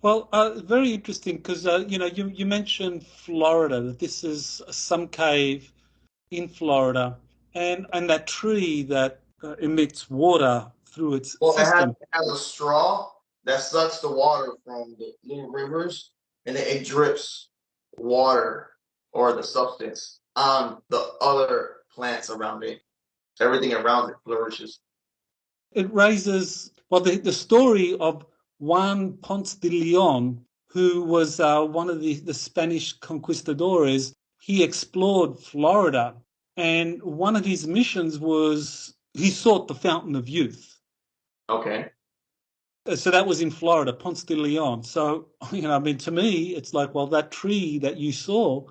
Well, very interesting because you mentioned Florida, that this is some cave in Florida, and that tree that emits water through its Well, system. it has a straw that sucks the water from the little rivers, and it drips water or the substance on the other plants around it. Everything around it flourishes. It raises, well, the story of Juan Ponce de Leon, who was one of the Spanish conquistadores. He explored Florida, and one of his missions was he sought the Fountain of Youth. Okay. So that was in Florida, Ponce de Leon. So, I mean, to me, it's like, well, that tree that you saw,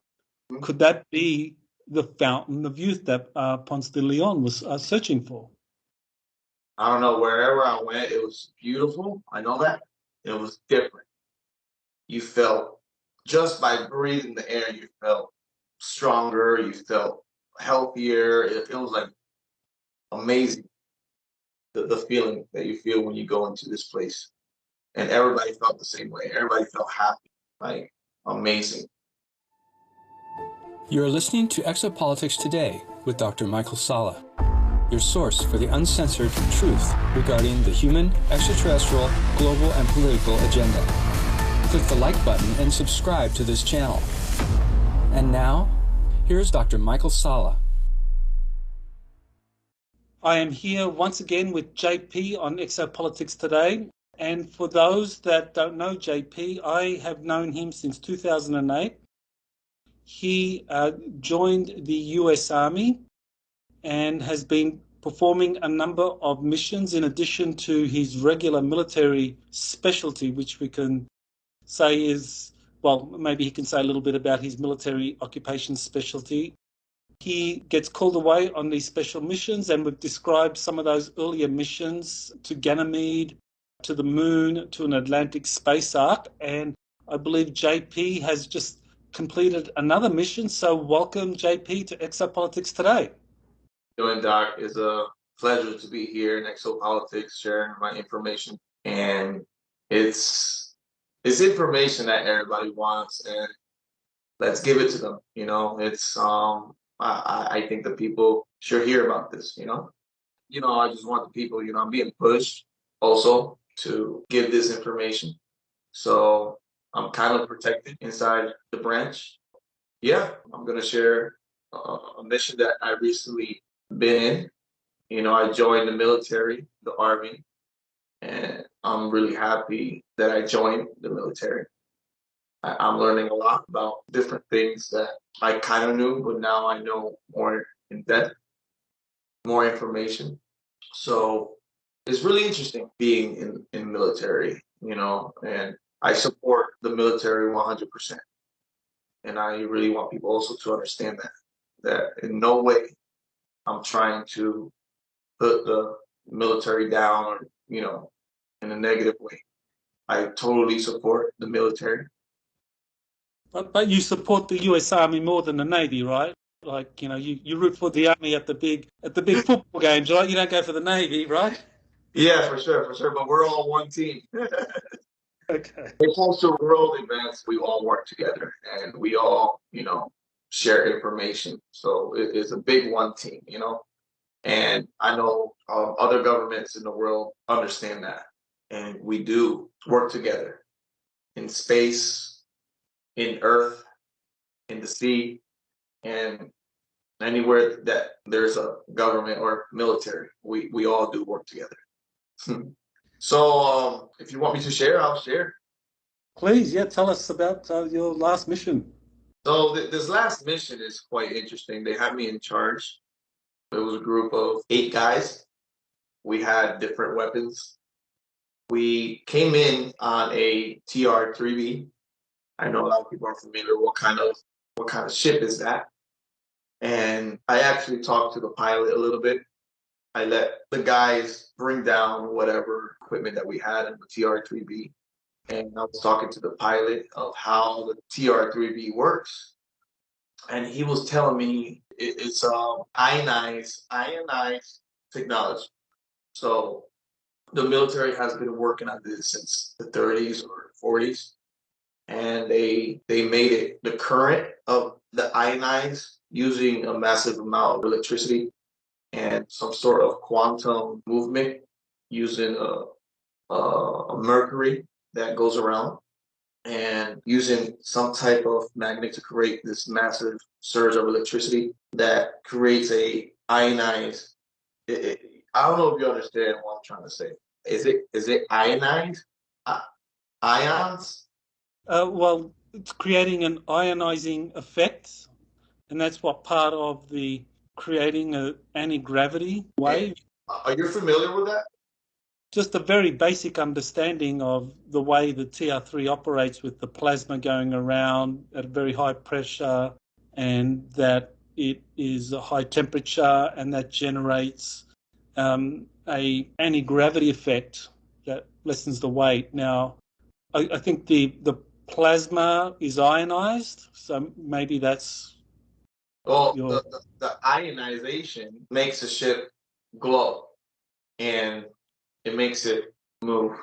could that be the Fountain of Youth that Ponce de Leon was searching for? I don't know. Wherever I went, it was beautiful. I know that. It was different. You felt, just by breathing the air, you felt stronger. You felt healthier. It was like amazing. The feeling that you feel when you go into this place. And everybody felt the same way. Everybody felt happy, like amazing. You're listening to Exopolitics Today with Dr. Michael Sala, your source for the uncensored truth regarding the human, extraterrestrial, global, and political agenda. Click the like button and subscribe to this channel. And now, here's Dr. Michael Sala. I am here once again with JP on Exopolitics Today. And for those that don't know JP, I have known him since 2008. He joined the US Army and has been performing a number of missions in addition to his regular military specialty, which we can say is, well, maybe he can say a little bit about his military occupation specialty. He gets called away on these special missions, and we've described some of those earlier missions to Ganymede, to the moon, to an Atlantic space arc. And I believe JP has just completed another mission. So welcome, JP, to Exopolitics Today. Doing Doc, is a pleasure to be here in Exopolitics, sharing my information. And it's information that everybody wants, and let's give it to them. It's I think the people should hear about this. I just want the people. I'm being pushed also to give this information, so I'm kind of protected inside the branch. Yeah, I'm gonna share a mission that I recently been in. I joined the military, the Army, and I'm really happy that I joined the military. I'm learning a lot about different things that I kind of knew, but now I know more in depth, more information. So it's really interesting being in military, and I support the military 100%. And I really want people also to understand that in no way I'm trying to put the military down or, in a negative way. I totally support the military. But you support the US Army more than the Navy, right? Like, you root for the Army at the big football games, right? You don't go for the Navy, right? Yeah, for sure. But we're all one team. Okay. When it comes to world events, we all work together and we all, share information. So it's a big one team, And I know other governments in the world understand that. And we do work together in space, in earth, in the sea, and anywhere that there's a government or military. We all do work together. So if you want me to share, I'll share. Please, yeah, tell us about your last mission. So this last mission is quite interesting. They had me in charge. It was a group of 8 guys. We had different weapons. We came in on a TR-3B. I know a lot of people are familiar. What kind of ship is that? And I actually talked to the pilot a little bit. I let the guys bring down whatever equipment that we had in the TR-3B. And I was talking to the pilot of how the TR-3B works. And he was telling me it's ionized technology. So The military has been working on this since the 30s or 40s, and they made it the current of the ionize using a massive amount of electricity and some sort of quantum movement using a mercury that goes around and using some type of magnet to create this massive surge of electricity that creates a ionized. I don't know if you understand what I'm trying to say. Is it ionized? Ions? Well, it's creating an ionizing effect, and that's what part of the creating an anti-gravity wave. Are you familiar with that? Just a very basic understanding of the way the TR3 operates with the plasma going around at a very high pressure, and that it is a high temperature, and that generates a anti-gravity effect that lessens the weight. Now, I think the plasma is ionized, so maybe that's... Well, the ionization makes the ship glow, and it makes it move.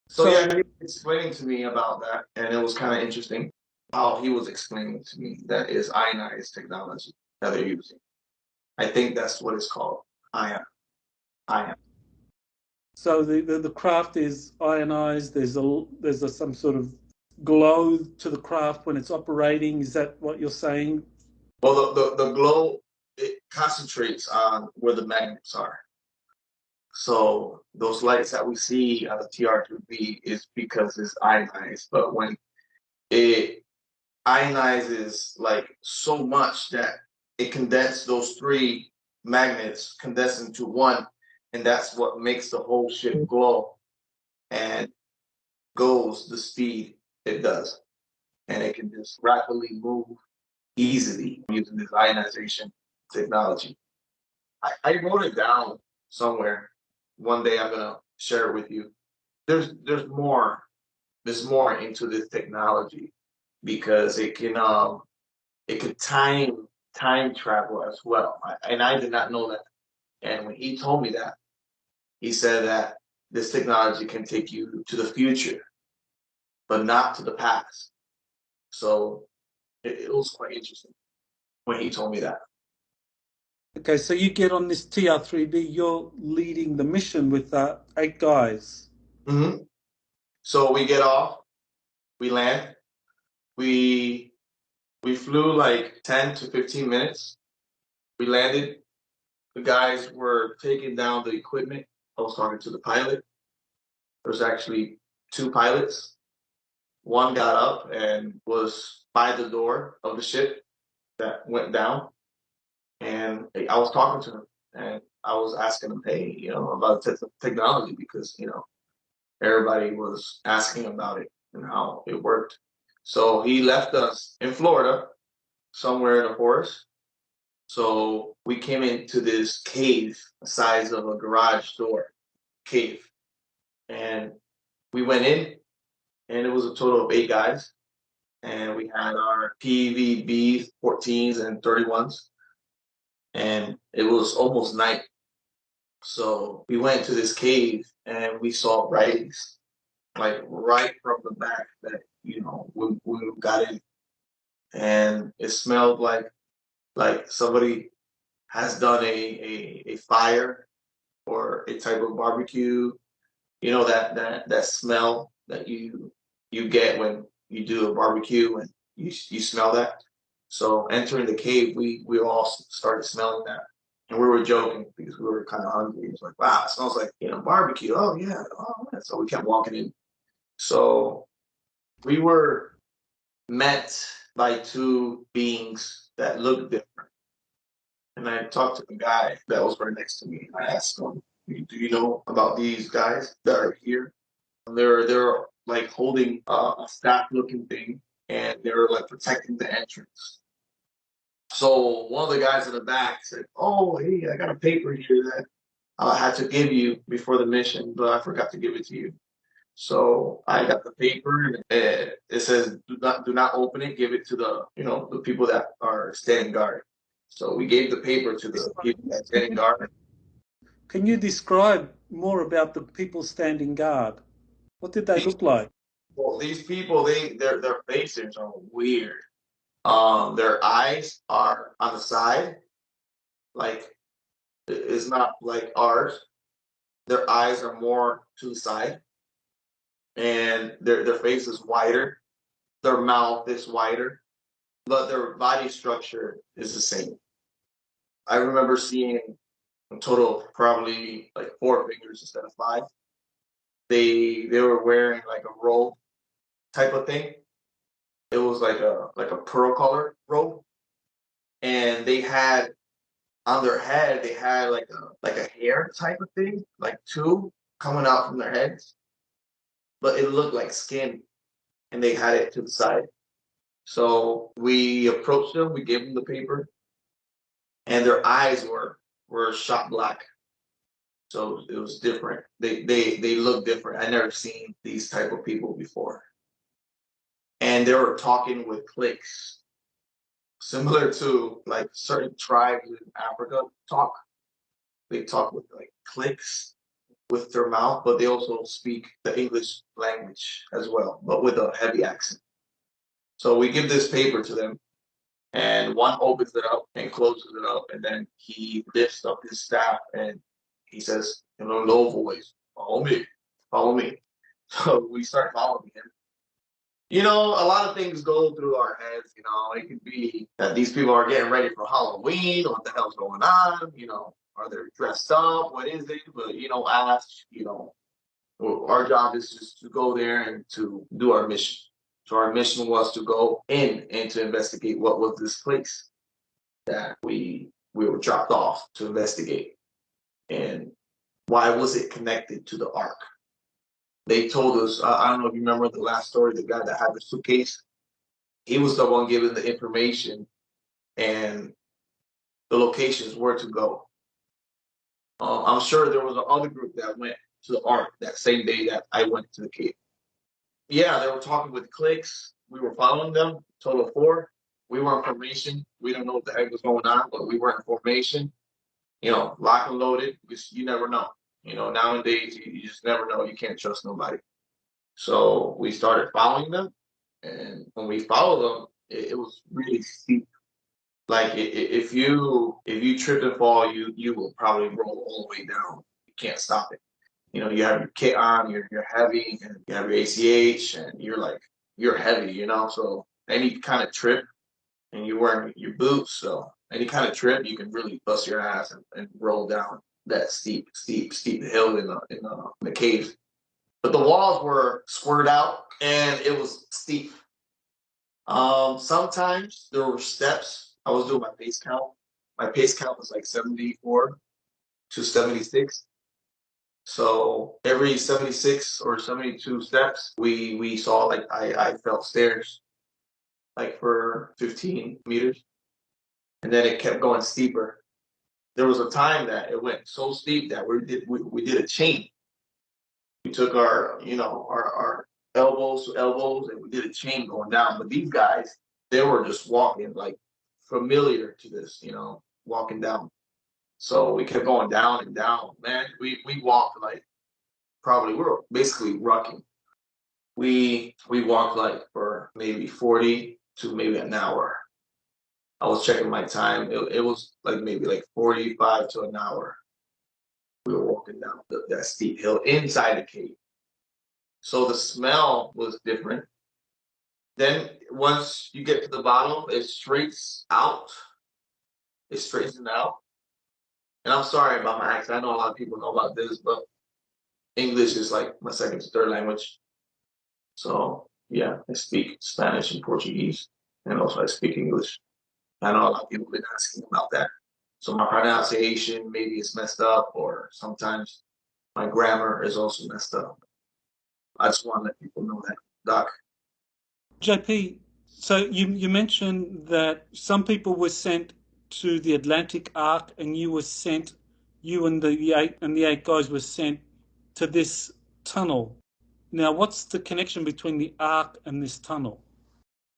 So yeah, he was explaining to me about that, and it was kind of interesting how he was explaining to me that is ionized technology that they're using. I think that's what it's called, ion. So the craft is ionized. There's some sort of glow to the craft when it's operating. Is that what you're saying? Well, the glow, it concentrates on where the magnets are. So those lights that we see on the TR2B is because it's ionized. But when it ionizes like so much that it condenses those three magnets condense into one, and that's what makes the whole ship glow and goes the speed it does. And it can just rapidly move easily using this ionization technology. I wrote it down somewhere. One day I'm gonna share it with you. There's more into this technology because it can time travel as well. And I did not know that. And when he told me that, he said that this technology can take you to the future, but not to the past. So it was quite interesting when he told me that. Okay, so you get on this TR3B, you're leading the mission with 8 guys. Mm-hmm. So we get off, we land, we flew like 10 to 15 minutes. We landed. The guys were taking down the equipment. I was talking to the pilot. There's actually 2 pilots. One got up and was by the door of the ship that went down. And I was talking to him, and I was asking him, hey, about technology, because, everybody was asking about it and how it worked. So he left us in Florida, somewhere in the forest. So we came into this cave the size of a garage door cave. And we went in, and it was a total of 8 guys. And we had our PVB 14s and 31s. And it was almost night. So we went to this cave, and we saw writings, like right from the back that, we got in. And it smelled like somebody has done a fire or a type of barbecue. That smell that you get when you do a barbecue and you smell that. So entering the cave, we all started smelling that, and we were joking because we were kind of hungry. It was like, wow, it smells like barbecue. Oh yeah, So we kept walking in. So we were met by 2 beings that looked different. And I talked to the guy that was right next to me. I asked him, do you know about these guys that are here? They're like holding a staff-looking thing, and they're like protecting the entrance. So one of the guys in the back said, oh, hey, I got a paper here that I had to give you before the mission, but I forgot to give it to you. So I got the paper, and it says, do not open it. Give it to the people that are standing guard. So we gave the paper to the people that standing guard. Can you describe more about the people standing guard. What did they look like? Well, these people, their faces are weird. Their eyes are on the side, like it's not like ours. Their eyes are more to the side, and their face is wider. Their mouth is wider, but their body structure is the same. I remember seeing a total of probably like 4 fingers instead of 5. They were wearing like a robe type of thing. It was like a pearl color robe, and they had on their head they had like a hair type of thing, like 2 coming out from their heads, but it looked like skin, and they had it to the side. So we approached them, we gave them the paper, and their eyes were shot black. So it was different. They look different. I never seen these type of people before. And they were talking with clicks, similar to like certain tribes in Africa talk. They talk with like clicks with their mouth, but they also speak the English language as well, but with a heavy accent. So we give this paper to them, and one opens it up and closes it up, and then he lifts up his staff and he says in a low voice, "Follow me, follow me." So we start following him. You know, a lot of things go through our heads. You know, it could be that these people are getting ready for Halloween. What the hell's going on? You know, are they dressed up? What is it? But our job is just to go there and to do our mission. So our mission was to go in and to investigate what was this place that we were dropped off to investigate, and why was it connected to the ark. They told us, I don't know if you remember the last story, the guy that had the suitcase. He was the one giving the information and the locations where to go. I'm sure there was another group that went to the ark that same day that I went to the cave. Yeah, they were talking with clicks. We were following them, total of 4. We were in formation. We don't know what the heck was going on, but we were in formation. You know, lock and loaded, because you never know. You know, nowadays, you just never know. You can't trust nobody. So we started following them, and when we followed them, it was really steep. Like if you trip and fall, you will probably roll all the way down. You can't stop it. You know, you have your kit on, you're heavy, and you have your ACH, and you're heavy. You know, so any kind of trip, and you're wearing your boots, so any kind of trip, you can really bust your ass and roll down that steep hill in the cave. But the walls were squared out, and it was steep. Sometimes there were steps. I was doing my pace count. My pace count was like 74 to 76. So every 76 or 72 steps, we saw, like, I felt stairs, like for 15 meters. And then it kept going steeper. There was a time that it went so steep that we did a chain. We took our elbows to elbows, and we did a chain going down. But these guys, they were just walking, like, familiar to this, walking down. So we kept going down and down. Man, we walked like, we were basically rucking. We walked like for maybe 40 to maybe an hour. I was checking my time. It was like maybe like 45 to an hour. We were walking down that steep hill inside the cave. So the smell was different. Then once you get to the bottom, it straightens out. It straightens out. And I'm sorry about my accent. I know a lot of people know about this, but English is like my second to third language. So yeah, I speak Spanish and Portuguese, and also I speak English. I know a lot of people have been asking about that. So my pronunciation maybe is messed up, or sometimes my grammar is also messed up. I just want to let people know that, Doc. JP, so you mentioned that some people were sent to the Atlantic Ark, and you and the 8 guys were sent to this tunnel. Now, what's the connection between the Ark and this tunnel?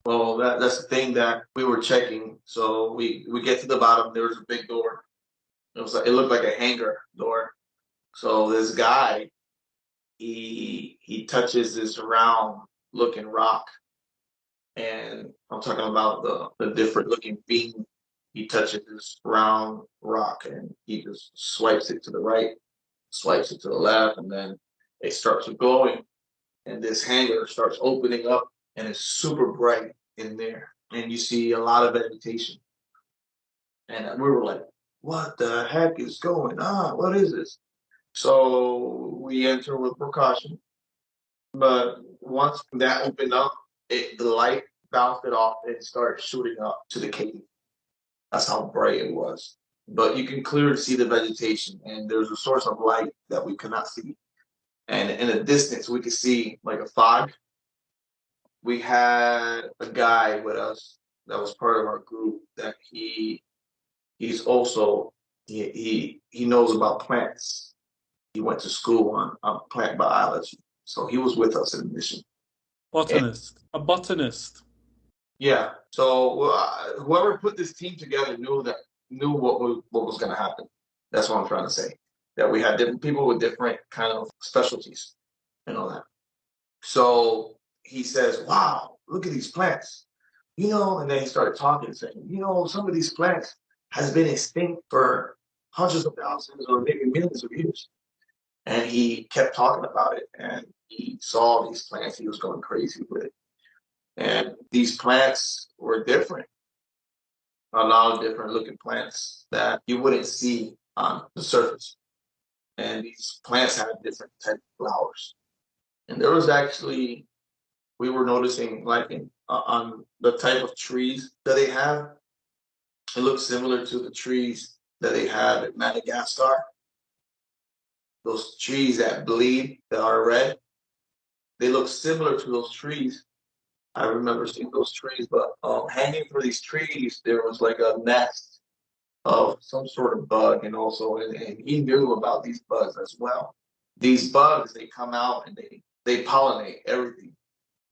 Well, that's the thing that we were checking. So we get to the bottom. There was a big door. It looked like a hangar door, So this guy, he touches this round looking rock, and I'm talking about the different looking beam. He touches this round rock and he just swipes it to the right, swipes it to the left, and then it starts glowing. And this hangar starts opening up and it's super bright in there. And you see a lot of vegetation. And we were like, what the heck is going on? What is this? So we enter with precaution. But once that opened up, the light bounced it off and started shooting up to the cave. That's how bright it was. But you can clearly see the vegetation, and there's a source of light that we cannot see. And in the distance, we could see like a fog. We had a guy with us that was part of our group that he's also he knows about plants. He went to school on plant biology, so he was with us in the mission. A botanist. Yeah. So whoever put this team together knew what was going to happen. That's what I'm trying to say. That we had different people with different kind of specialties and all that. So he says, "Wow, look at these plants." And then he started talking, saying, some of these plants has been extinct for hundreds of thousands or maybe millions of years. And he kept talking about it, and he saw these plants. He was going crazy with it. And these plants were different. A lot of different looking plants that you wouldn't see on the surface. And these plants had different type of flowers. And there was actually, we were noticing like on the type of trees that they have, it looks similar to the trees that they have in Madagascar. Those trees that bleed, that are red, they look similar to those trees. I remember seeing those trees, but hanging from these trees, there was like a nest of some sort of bug, and he knew about these bugs as well. These bugs, they come out and they pollinate everything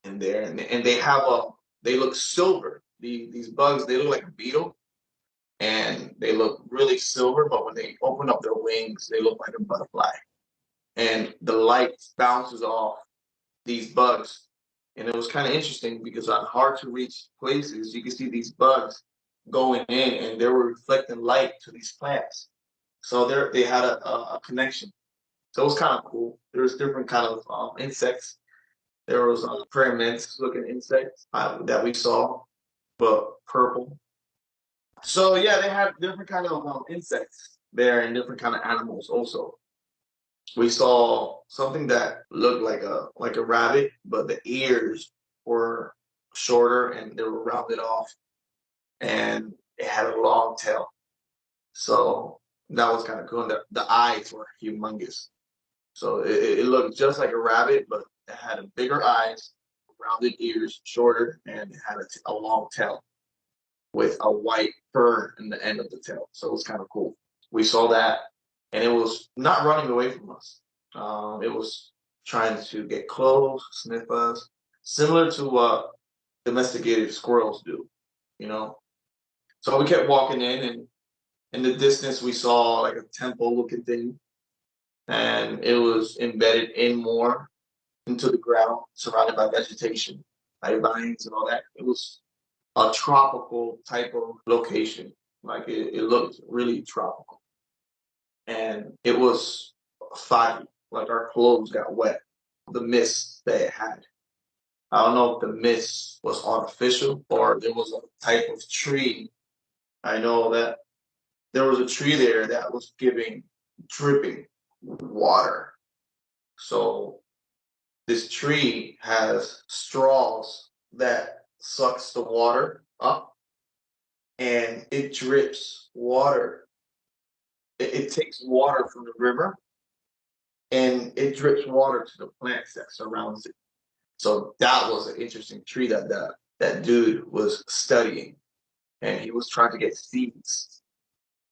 in there, and they look silver. These bugs, they look like a beetle, and they look really silver, but when they open up their wings, they look like a butterfly. And the light bounces off these bugs. And it was kind of interesting because on hard to reach places, you can see these bugs going in and they were reflecting light to these plants. So they had a connection. So it was kind of cool. There was different kind of insects. There was praying mantis looking insects that we saw, but purple. So yeah, they had different kind of insects there and different kind of animals also. We saw something that looked like a rabbit, but the ears were shorter and they were rounded off, and it had a long tail. So that was kind of cool. And the eyes were humongous. So it looked just like a rabbit, but it had bigger eyes, rounded ears, shorter, and it had a long tail with a white fur in the end of the tail. So it was kind of cool. We saw that, and it was not running away from us. It was trying to get close, sniff us, similar to what domesticated squirrels do, So we kept walking in, and in the distance we saw like a temple-looking thing, and it was embedded in more into the ground, surrounded by vegetation, like vines and all that. It was a tropical type of location. Like it looked really tropical. And it was foggy, like our clothes got wet, the mist that it had. I don't know if the mist was artificial or there was a type of tree. I know that there was a tree there that was dripping water. So this tree has straws that sucks the water up, and it drips water. It takes water from the river and it drips water to the plants that surrounds it. So that was an interesting tree that dude was studying, and he was trying to get seeds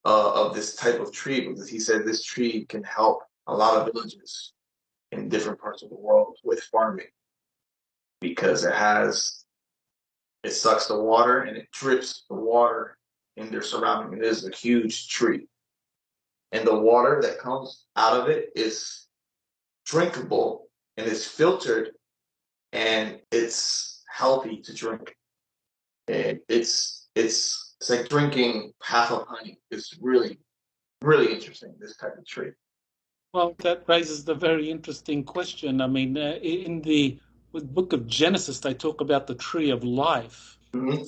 of this type of tree because he said this tree can help a lot of villages in different parts of the world with farming because it sucks the water and it drips the water in their surrounding. It is a huge tree. and the water that comes out of it is drinkable and it's filtered and it's healthy to drink. And it's like drinking half of honey. It's really, really interesting, this type of tree. Well, that raises the very interesting question. I mean, in the book of Genesis, they talk about the tree of life. Mm-hmm.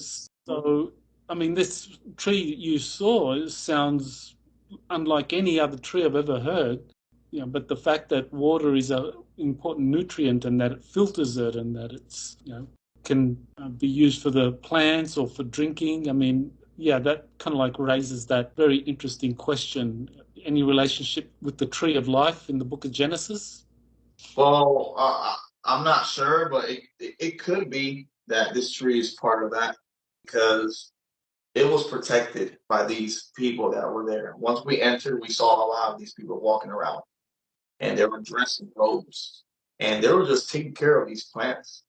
So, I mean, this tree you saw sounds unlike any other tree I've ever heard. But the fact that water is an important nutrient and that it filters it and that it's, can be used for the plants or for drinking. I mean, yeah, that kind of like raises that very interesting question. Any relationship with the tree of life in the book of Genesis? Well, I'm not sure, but it could be that this tree is part of that because it was protected by these people that were there. Once we entered, we saw a lot of these people walking around, and they were dressed in robes, and they were just taking care of these plants.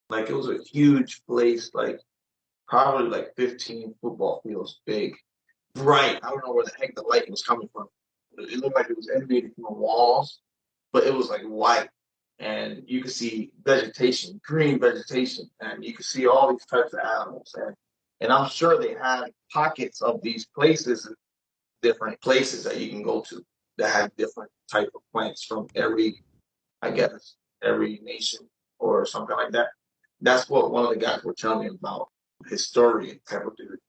Like, it was a huge place, like probably like 15 football fields big, bright. I don't know where the heck the light was coming from. It looked like it was emanating from the walls, but it was like white, and you could see vegetation, green vegetation, and you could see all these types of animals. And I'm sure they had pockets of these places, different places that you can go to that have different type of plants from every nation or something like that. That's what one of the guys were telling me about, historian type of dude.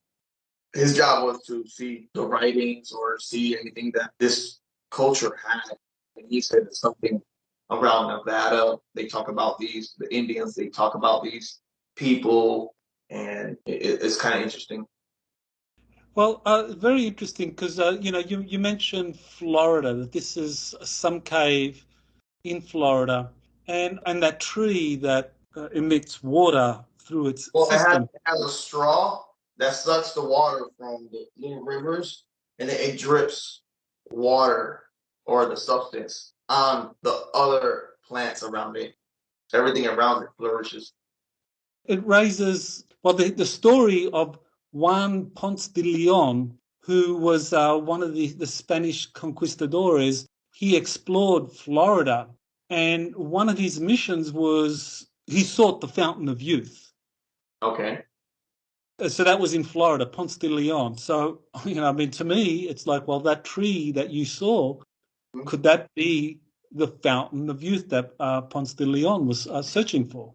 His job was to see the writings or see anything that this culture had. And he said it's something around Nevada. They talk about the Indians, they talk about these people, and it's kind of interesting. Well, very interesting because, you mentioned Florida, that this is some cave in Florida, and that tree that emits water through its system. It has a straw that sucks the water from the little rivers, and it drips water or the substance on the other plants around it. Everything around it flourishes. It raises, well, the story of Juan Ponce de Leon, who was one of the Spanish conquistadores. He explored Florida, and one of his missions was he sought the fountain of youth. Okay. So that was in Florida, Ponce de Leon. So, I mean, to me, it's like, well, that tree that you saw, could that be the fountain of youth that Ponce de Leon was searching for?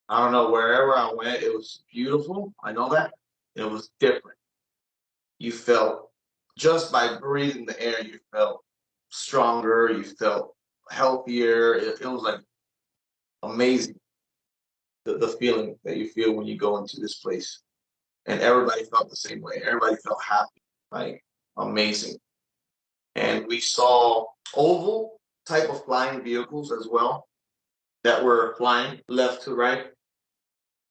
I don't know. Wherever I went, it was beautiful. I know that. It was different. You felt, just by breathing the air, you felt stronger. You felt healthier. It was like amazing. The feeling that you feel when you go into this place. And everybody felt the same way. Everybody felt happy, like amazing. And we saw oval type of flying vehicles as well that were flying left to right.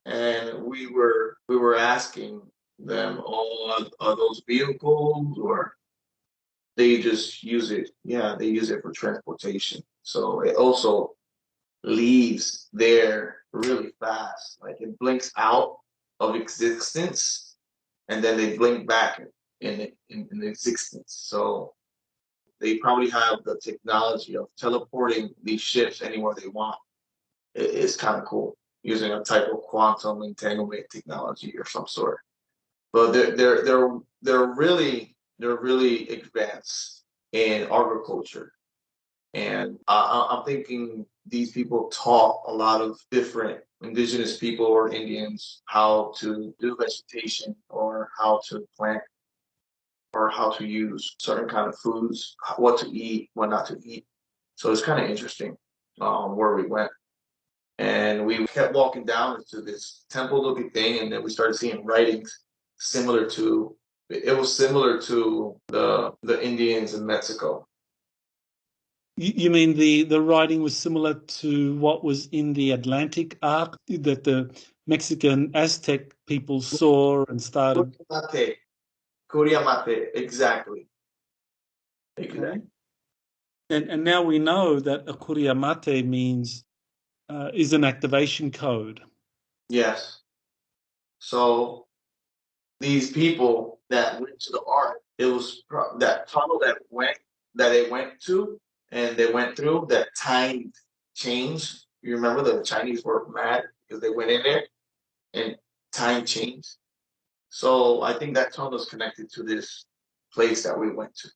And we were asking them, are those vehicles, or they just use it? Yeah, they use it for transportation. So it also leaves there really fast. Like, it blinks out of existence, and then they blink back in existence. So they probably have the technology of teleporting these ships anywhere they want. It's kind of cool, using a type of quantum entanglement technology or some sort. But they're really advanced in agriculture. And I'm thinking these people taught a lot of different indigenous people or Indians how to do vegetation, or how to plant, or how to use certain kind of foods, what to eat, what not to eat. So it's kind of interesting where we went. And we kept walking down into this temple-looking thing, and then we started seeing writings similar to the Indians in Mexico. You mean the writing was similar to what was in the Atlantic arc that the Mexican Aztec people saw and started? Curiamate, exactly. Okay. And now we know that a Curiamate means is an activation code. Yes. So these people that went to the ark it was that tunnel that they went to, and they went through that time change. You remember the Chinese were mad because they went in there and time changed. So I think that tunnel is connected to this place that we went to.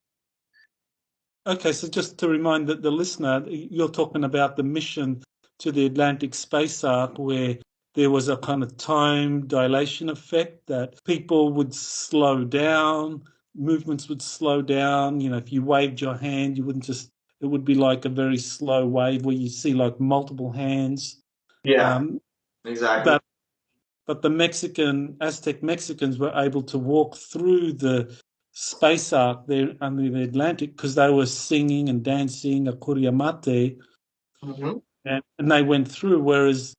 Okay, so just to remind the listener, you're talking about the mission to the Atlantic Space Ark, where there was a kind of time dilation effect that people would slow down, movements would slow down. You know, if you waved your hand, you wouldn't just, it would be like a very slow wave where you see like multiple hands. Yeah, exactly. But the Aztec Mexicans were able to walk through the space ark there under the Atlantic because they were singing and dancing a Kuriamate, and they went through, whereas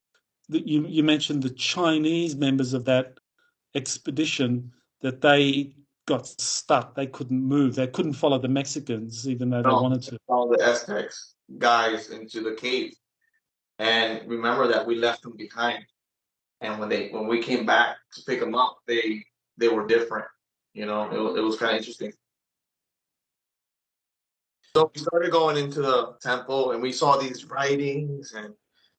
you mentioned the Chinese members of that expedition, that they got stuck. They couldn't move. They couldn't follow the Mexicans, even though they wanted to. Follow the Aztecs guys into the cave. And remember that we left them behind. And when we came back to pick them up, they were different. You know, it was kind of interesting. So we started going into the temple, and we saw these writings, and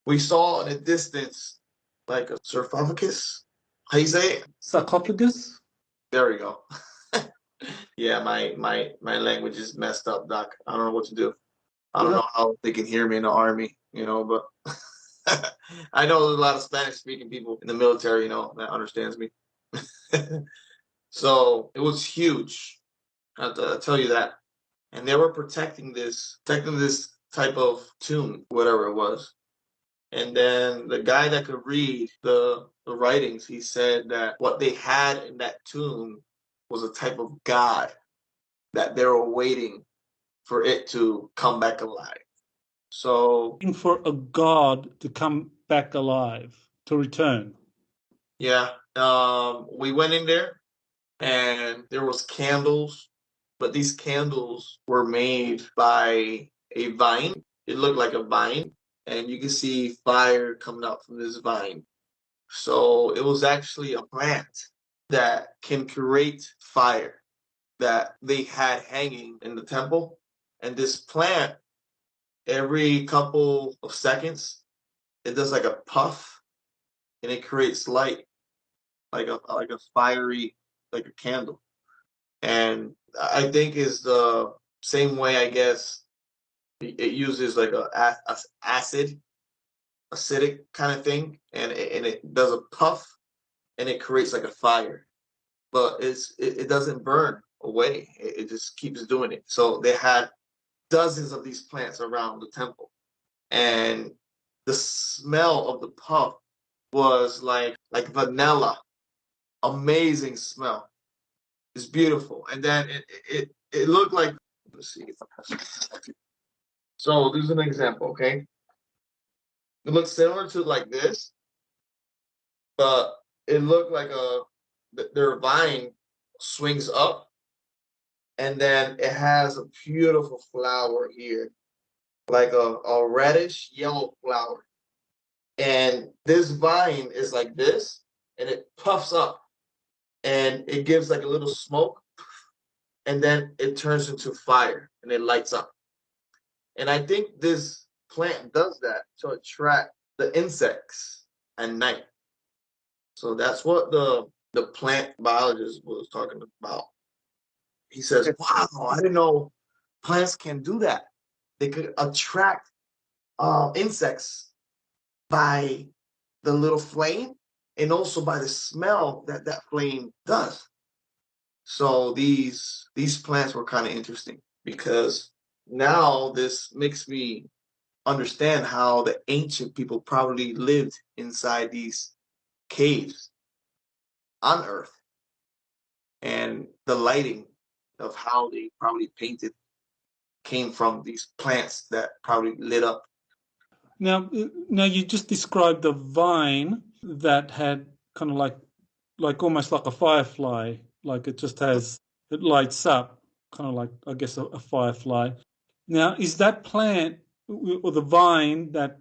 we saw in the distance like a sarcophagus. How you say it? Sarcophagus? There we go. Yeah, my language is messed up, Doc. I don't know what to do. I don't know how they can hear me in the army, you know, but I know there's a lot of Spanish speaking people in the military, you know, that understands me. So it was huge. I have to tell you that. And they were protecting this type of tomb, whatever it was. And then the guy that could read the writings, he said that what they had in that tomb was a type of god that they were waiting for it to come back alive. So for a god to come back alive, to return. Yeah. We went in there and there was candles, but these candles were made by a vine. It looked like a vine, and you can see fire coming out from this vine. So it was actually a plant that can create fire that they had hanging in the temple. And this plant, every couple of seconds, it does like a puff, and it creates light, like a fiery, like a candle. And I think is the same way, I guess, it uses like a acidic kind of thing, and it does a puff, and it creates like a fire, but it doesn't burn away. It just keeps doing it. So they had dozens of these plants around the temple, and the smell of the puff was like vanilla. Amazing smell. It's beautiful. And then it looked like, let's see. So this is an example, okay? It looks similar to like this, but it looked like their vine swings up, and then it has a beautiful flower here, like a reddish yellow flower. And this vine is like this, and it puffs up, and it gives like a little smoke, and then it turns into fire, and it lights up. And I think this plant does that to attract the insects at night. So that's what the plant biologist was talking about. He says, wow, I didn't know plants can do that. They could attract insects by the little flame, and also by the smell that flame does. So these plants were kind of interesting, because now this makes me understand how the ancient people probably lived inside these caves on Earth, and the lighting of how they probably painted came from these plants that probably lit up. Now you just described the vine that had kind of like almost like a firefly, like it lights up, kind of like, I guess, a firefly. Now, is that plant or the vine that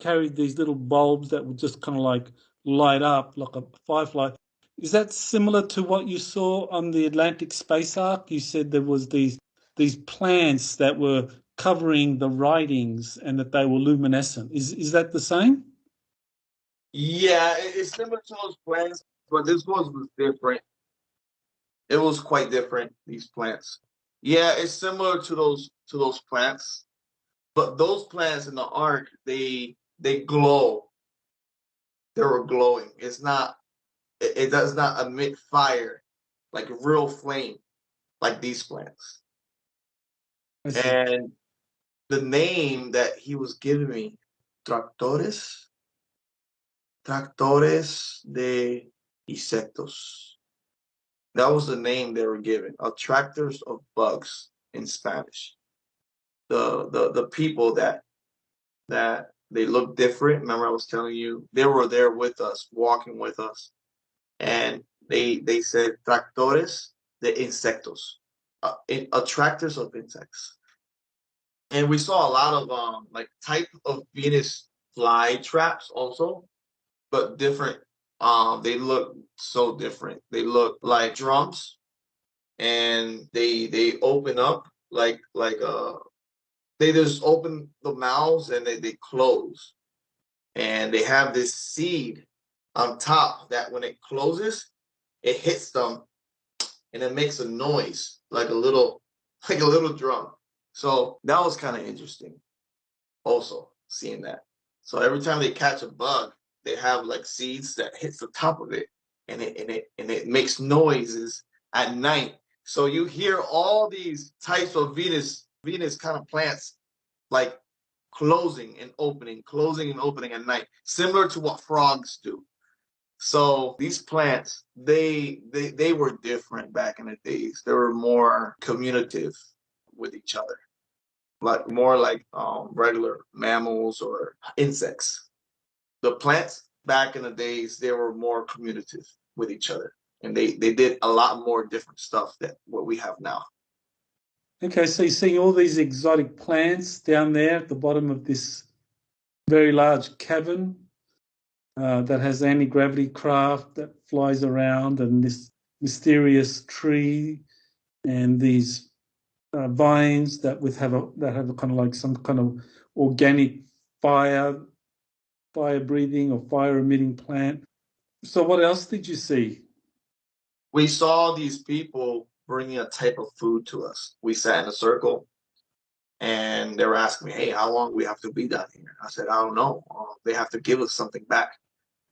carried these little bulbs that would just kind of like light up like a firefly, Is that similar to what you saw on the Atlantic space arc? You said there was these plants that were covering the writings and that they were luminescent. Is that the same? Yeah, it's similar to those plants, but this one was different. It was quite different, these plants. Yeah, it's similar to those plants, but those plants in the ark, they glow. They were glowing. It does not emit fire like real flame like these plants. And the name that he was giving me, tractores de insectos. That was the name they were given, attractors of bugs in Spanish. The people that they look different. Remember, I was telling you they were there with us, walking with us, and they said tractores de insectos, attractors of insects. And we saw a lot of like type of Venus fly traps also, but different. They look so different. They look like drums, and they open up like they just open the mouths and they close, and they have this seed on top that when it closes, it hits them, and it makes a noise like a little drum. So that was kind of interesting. Also seeing that. So every time they catch a bug, they have like seeds that hits the top of it, and it makes noises at night. So you hear all these types of Venus kind of plants like closing and opening at night, similar to what frogs do. So these plants, they were different back in the days. They were more communicative with each other, like more like regular mammals or insects. The plants back in the days, they were more communicative with each other, and they did a lot more different stuff than what we have now. Okay, so you're seeing all these exotic plants down there at the bottom of this very large cavern that has anti-gravity craft that flies around, and this mysterious tree, and these vines that have a kind of like some kind of organic fire breathing or fire emitting plant. So what else did you see? We saw these people bringing a type of food to us. We sat in a circle, and they were asking me, "Hey, how long do we have to be down here?" I said, "I don't know. They have to give us something back.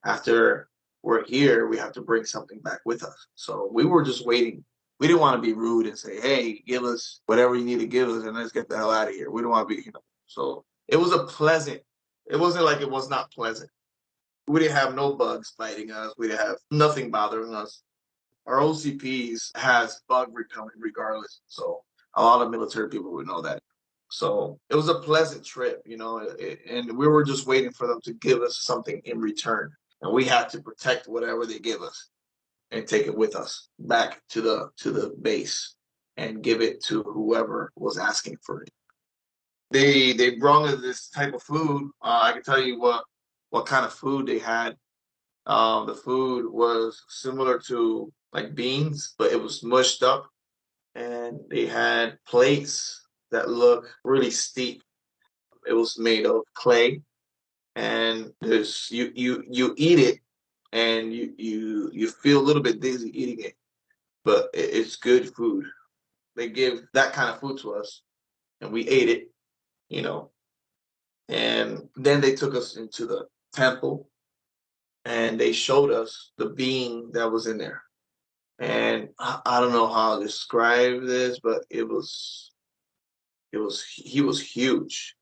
After we're here, we have to bring something back with us." So we were just waiting. We didn't want to be rude and say, "Hey, give us whatever you need to give us and let's get the hell out of here." We don't want to be, So it was it wasn't like it was not pleasant. We didn't have no bugs biting us. We didn't have nothing bothering us. Our OCPs has bug repellent regardless. So a lot of military people would know that. So it was a pleasant trip, and we were just waiting for them to give us something in return. And we had to protect whatever they give us and take it with us back to the base and give it to whoever was asking for it. They brought us this type of food. I can tell you what kind of food they had. The food was similar to like beans, but it was mushed up, and they had plates that look really steep. It was made of clay, and there's you eat it, and you feel a little bit dizzy eating it, but it's good food. They give that kind of food to us, and we ate it, and then they took us into the temple, and they showed us the being that was in there. And I don't know how to describe this, but he was huge,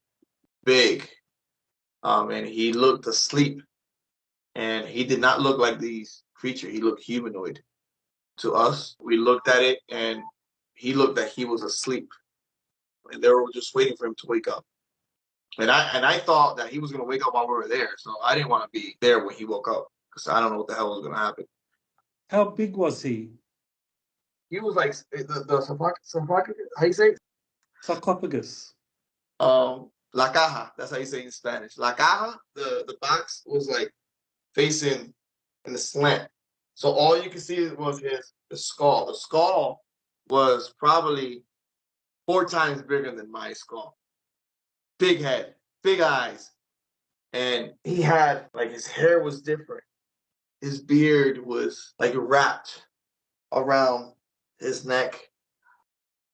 big, and he looked asleep, and he did not look like these creatures. He looked humanoid to us. We looked at it, and he looked like he was asleep, and they were just waiting for him to wake up. And I thought that he was going to wake up while we were there, so I didn't want to be there when he woke up because I don't know what the hell was going to happen. How big was he? He was like the sarcophagus. How you say it? Sarcophagus. La caja. That's how you say it in Spanish. La caja. The box was like facing in the slant, So all you can see was his skull. The skull was probably 4 times bigger than my skull. Big head, big eyes. And he had, like, his hair was different. His beard was, like, wrapped around his neck.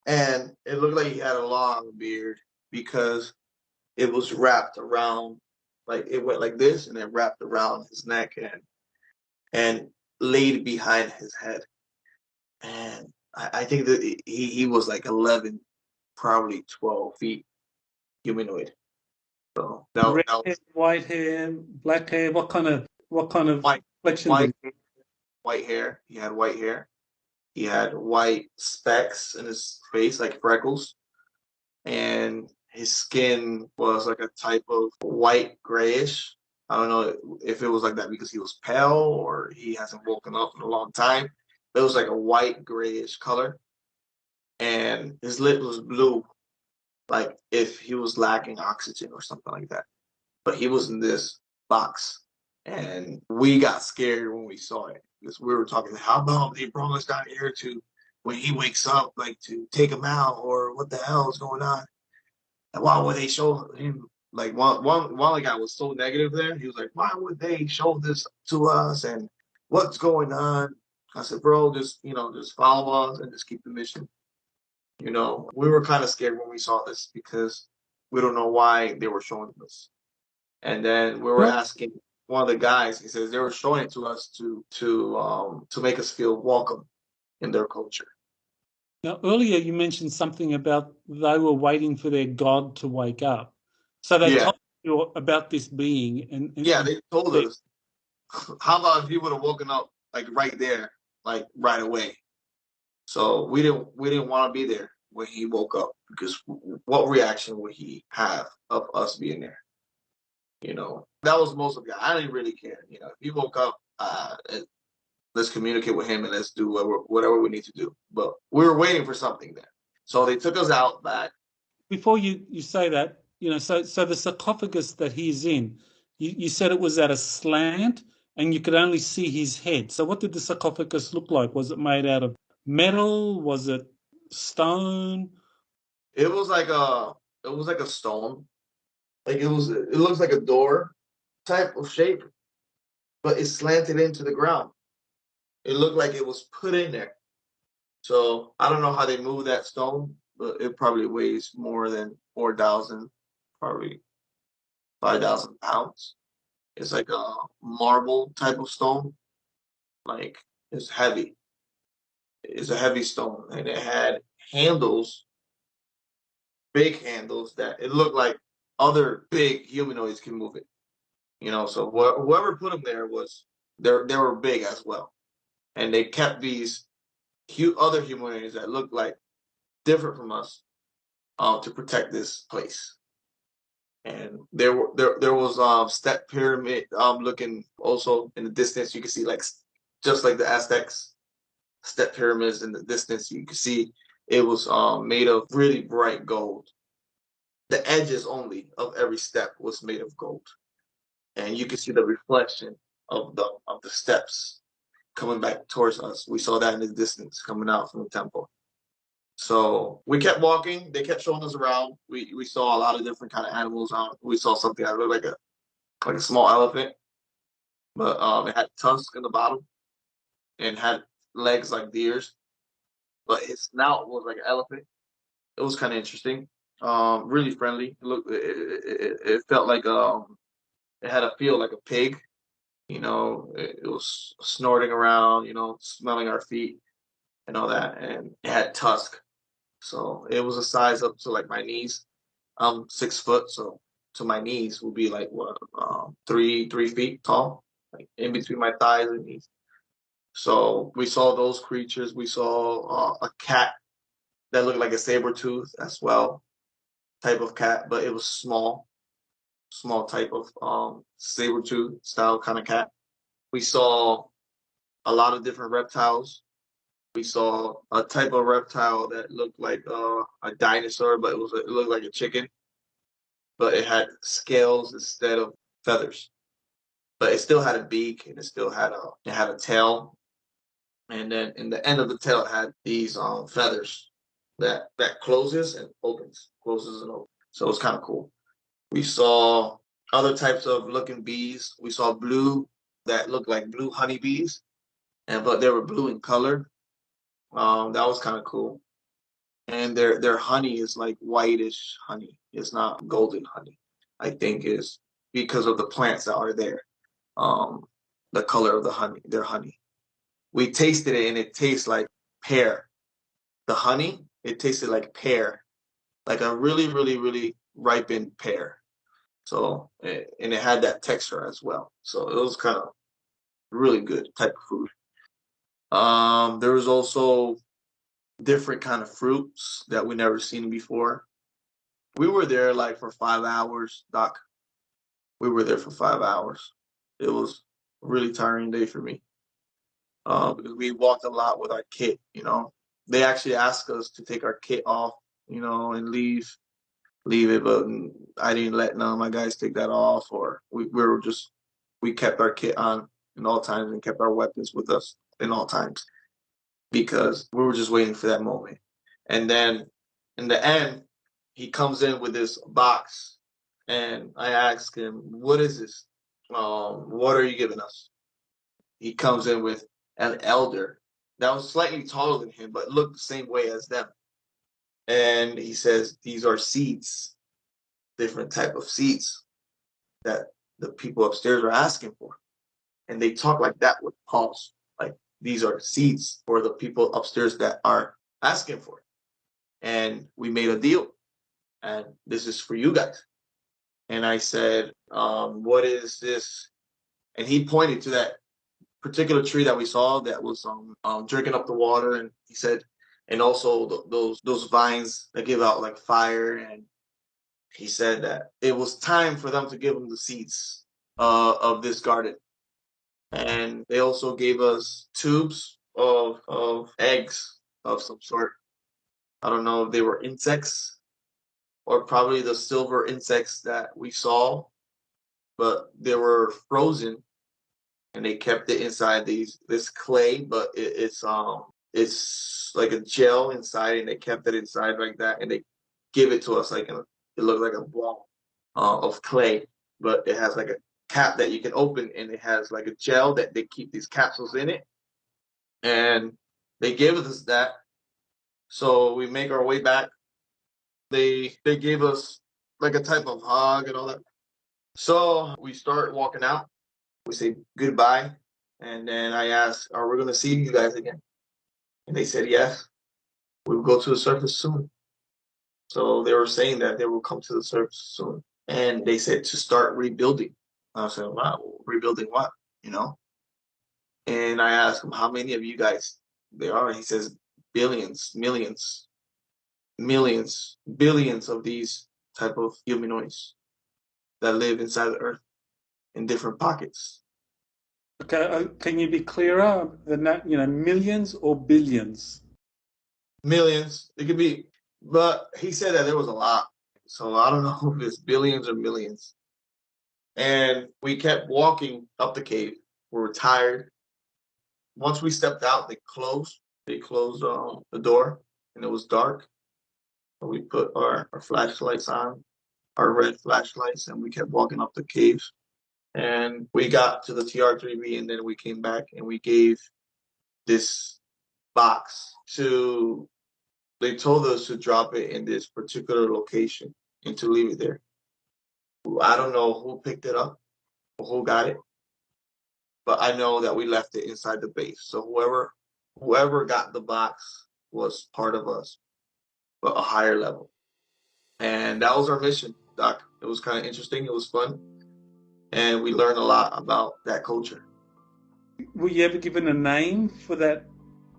And it looked like he had a long beard because it was wrapped around, like, it went like this and then wrapped around his neck and laid behind his head. And I think that he was like 11, probably 12 feet humanoid. So Red that hair, was white hair, black hair. What kind of white, complexion? white hair. He had white hair. He had white specks in his face, like freckles. And his skin was like a type of white grayish. I don't know if it was like that because he was pale or he hasn't woken up in a long time. It was like a white grayish color. And his lip was blue, like if he was lacking oxygen or something like that. But he was in this box. And we got scared when we saw it because we were talking, how about they brought us down here to when he wakes up, like to take him out, or what the hell is going on? And why would they show him? Like one guy was so negative there. He was like, why would they show this to us? And what's going on? I said, bro, just follow us and just keep the mission. We were kind of scared when we saw this because we don't know why they were showing this. And then we were asking one of the guys. He says they were showing it to us to make us feel welcome in their culture. Now, earlier you mentioned something about they were waiting for their God to wake up. So they told you about this being. And they told us. How about if he would have woken up like right there, like right away? So we didn't want to be there when he woke up because what reaction would he have of us being there? That was most of it. I didn't really care. If he woke up, let's communicate with him and let's do whatever we need to do. But we were waiting for something there. So they took us out back. Before you say that, so the sarcophagus that he's in, you said it was at a slant and you could only see his head. So what did the sarcophagus look like? Was it made out of metal? Was it stone? It was like a stone. Like it looks like a door type of shape, but it slanted into the ground. It looked like it was put in there. So I don't know how they moved that stone, but it probably weighs more than 4,000, probably 5,000 pounds. It's like a marble type of stone. Like it's heavy. It's a heavy stone, and it had handles, big handles that it looked like other big humanoids can move it. So whoever put them there they were big as well, and they kept these other humanoids that looked like different from us to protect this place. And there was step pyramid looking also in the distance. You can see like just like the Aztecs step pyramids in the distance. You can see it was made of really bright gold. The edges only of every step was made of gold, and you can see the reflection of the steps coming back towards us. We saw that in the distance coming out from the temple. So we kept walking. They kept showing us around. We saw a lot of different kind of animals. We saw something that looked like a small elephant, but it had tusks in the bottom and had legs like deers, but its snout was like an elephant. It was kind of interesting. Really friendly. It felt like it had a feel like a pig. It was snorting around. Smelling our feet and all that, and it had tusk. So it was a size up to like my knees. I'm 6 foot, so to my knees would be like what 3 feet tall, like in between my thighs and knees. So we saw those creatures. We saw a cat that looked like a saber tooth as well, type of cat, but it was small type of saber tooth style kind of cat. We saw a lot of different reptiles. We saw a type of reptile that looked like a dinosaur, but it looked like a chicken, but it had scales instead of feathers. But it still had a beak and it had a tail. And then in the end of the tail, it had these feathers that closes and opens, closes and opens. So it's kind of cool. We saw other types of looking bees. We saw blue that looked like blue honeybees, but they were blue in color. That was kind of cool. And their honey is like whitish honey. It's not golden honey. I think is because of the plants that are there. The color of the honey, their honey. We tasted it and it tastes like pear. The honey, it tasted like pear, like a really, really, really ripened pear. So, and it had that texture as well. So it was kind of really good type of food. There was also different kind of fruits that we never seen before. We were there like for 5 hours, Doc. We were there for 5 hours. It was a really tiring day for me. Because we walked a lot with our kit, you know. They actually asked us to take our kit off, you know, and leave it, but I didn't let none of my guys take that off, or we kept our kit on in all times and kept our weapons with us in all times because we were just waiting for that moment. And then in the end, he comes in with this box and I asked him, "What is this? What are you giving us?" He comes in with an elder that was slightly taller than him, but looked the same way as them. And he says, "These are seeds, different type of seeds that the people upstairs are asking for." And they talk like that with pause, like these are seeds for the people upstairs that are asking for it. And we made a deal, and this is for you guys. And I said, "What is this?" And he pointed to that particular tree that we saw that was drinking up the water, and he said, and also those vines that give out like fire. And he said that it was time for them to give them the seeds of this garden. And they also gave us tubes of eggs of some sort. I don't know if they were insects or probably the silver insects that we saw, but they were frozen. And they kept it inside this clay, but it's like a gel inside, and they kept it inside like that, and they give it to us it looked like a ball of clay, but it has like a cap that you can open, and it has like a gel that they keep these capsules in it, and they gave us that. So we make our way back. They gave us like a type of hug and all that. So we start walking out. We say goodbye, and then I asked, "Are we going to see you guys again?" And they said, "Yes, we will go to the surface soon." So they were saying that they will come to the surface soon. And they said to start rebuilding. I said, "Wow, rebuilding what?" You know? And I asked him, "How many of you guys there are?" He says, "Billions, millions, millions, billions of these type of humanoids that live inside the earth in different pockets." Okay, can you be clearer than that? You know, millions or billions? Millions. It could be, but he said that there was a lot. So I don't know if it's billions or millions. And we kept walking up the cave. We were tired. Once we stepped out, they closed the door, and it was dark. So we put our flashlights on, our red flashlights, and we kept walking up the cave. And we got to the TR3B, and then we came back and we gave this box to, they told us to drop it in this particular location and to leave it there. I don't know who picked it up or who got it, but I know that we left it inside the base. So whoever got the box was part of us, but a higher level. And that was our mission, Doc. It was kind of interesting. It was fun. And we learned a lot about that culture. Were you ever given a name for that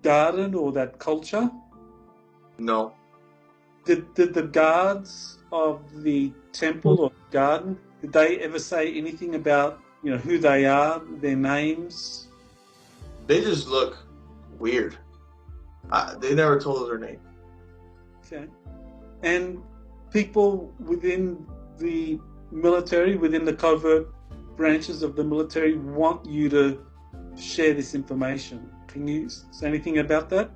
garden or that culture? No. Did the guards of the temple or garden, did they ever say anything about, you know, who they are, their names? They just look weird. They never told us their name. Okay. And people within the military, within the covert branches of the military, want you to share this information. Can you say anything about that?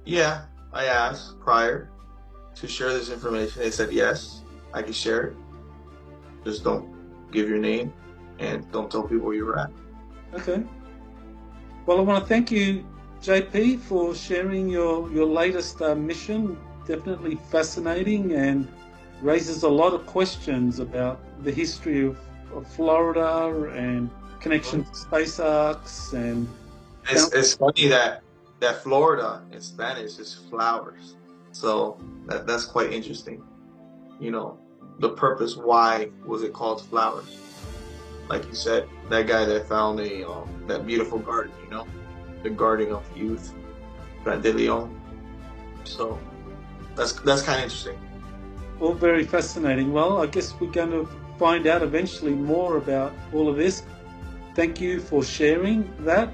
Yeah, I asked prior to share this information. They said yes, I can share it. Just don't give your name and don't tell people where you're at. Okay. Well, I want to thank you, JP, for sharing your latest mission. Definitely fascinating and raises a lot of questions about the history of Florida and connection to space arcs. And it's funny that Florida in Spanish is flowers, so that's quite interesting. You know, the purpose, why was it called flowers? Like you said, that guy that found that beautiful garden, you know, the garden of youth, de Leon. So that's kind of interesting. All very fascinating. Well, I guess we're going to find out eventually more about all of this. Thank you for sharing that,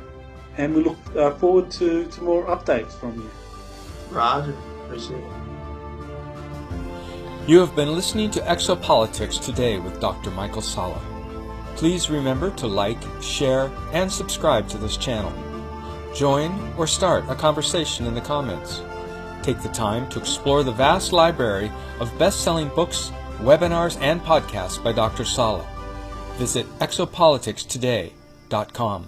and we look forward to more updates from you. Roger, appreciate it. You have been listening to Exopolitics Today with Dr. Michael Sala. Please remember to like, share, and subscribe to this channel. Join or start a conversation in the comments. Take the time to explore the vast library of best-selling books, webinars, and podcasts by Dr. Sala. Visit exopoliticstoday.com.